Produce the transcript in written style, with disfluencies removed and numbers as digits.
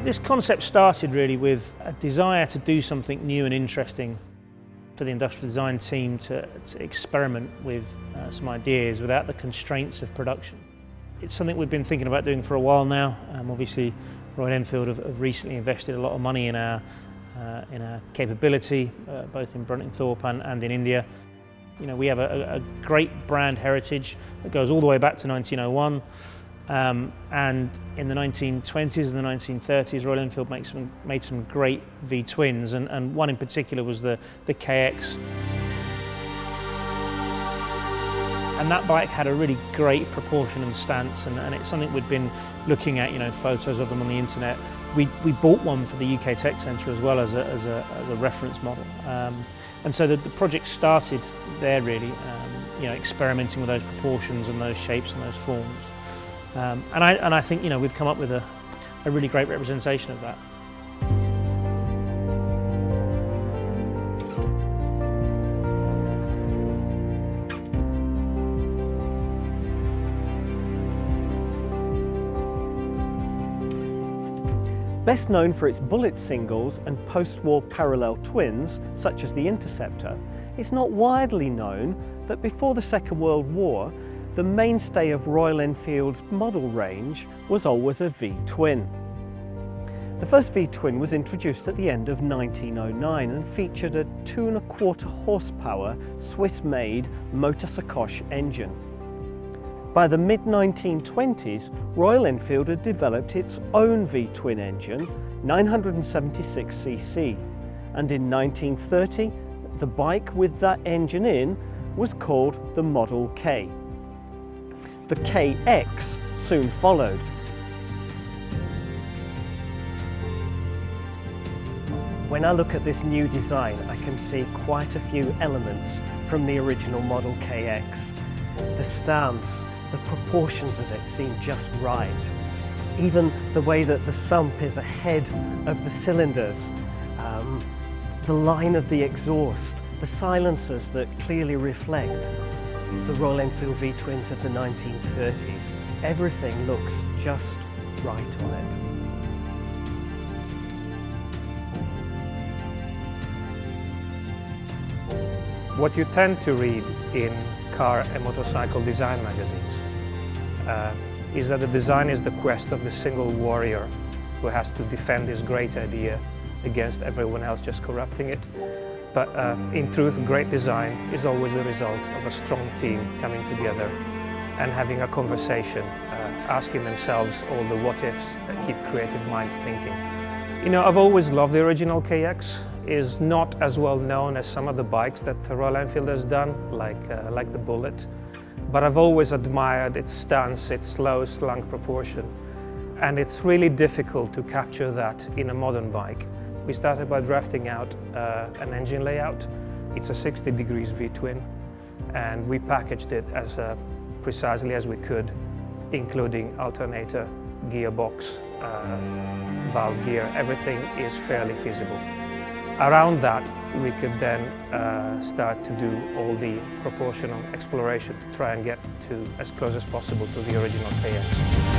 This concept started really with a desire to do something new and interesting for the industrial design team to experiment with some ideas without the constraints of production. It's something we've been thinking about doing for a while now. Obviously, Royal Enfield have recently invested a lot of money in our capability, both in Bruntingthorpe and in India. You know, we have a great brand heritage that goes all the way back to 1901. And in the 1920s and the 1930s, Royal Enfield made some great V-twins, and one in particular was the KX. And that bike had a really great proportion and stance, and it's something we'd been looking at, you know, photos of them on the internet. We bought one for the UK Tech Centre as well as a reference model. And so the project started there really, you know, experimenting with those proportions and those shapes and those forms. And I think, you know, we've come up with a really great representation of that. Best known for its bullet singles and post-war parallel twins, such as the Interceptor, it's not widely known that before the Second World War, the mainstay of Royal Enfield's model range was always a V-twin. The first V-twin was introduced at the end of 1909 and featured a 2¼ horsepower Swiss-made motor Sacoche engine. By the mid-1920s, Royal Enfield had developed its own V-twin engine, 976cc, and in 1930, the bike with that engine in was called the Model K. The KX soon followed. When I look at this new design, I can see quite a few elements from the original Model KX. The stance, the proportions of it seem just right. Even the way that the sump is ahead of the cylinders, the line of the exhaust, the silencers that clearly reflect the Royal Enfield V-twins of the 1930s. Everything looks just right on it. What you tend to read in car and motorcycle design magazines is that the design is the quest of the single warrior who has to defend his great idea against everyone else just corrupting it. But in truth, great design is always the result of a strong team coming together and having a conversation, asking themselves all the what-ifs that keep creative minds thinking. You know, I've always loved the original KX. It's not as well known as some of the bikes that Royal Enfield has done, like the Bullet. But I've always admired its stance, its low slung proportion. And it's really difficult to capture that in a modern bike. We started by drafting out an engine layout. It's a 60 degrees V-twin, and we packaged it as precisely as we could, including alternator, gearbox, valve gear. Everything is fairly feasible. Around that, we could then start to do all the proportional exploration to try and get to as close as possible to the original KX.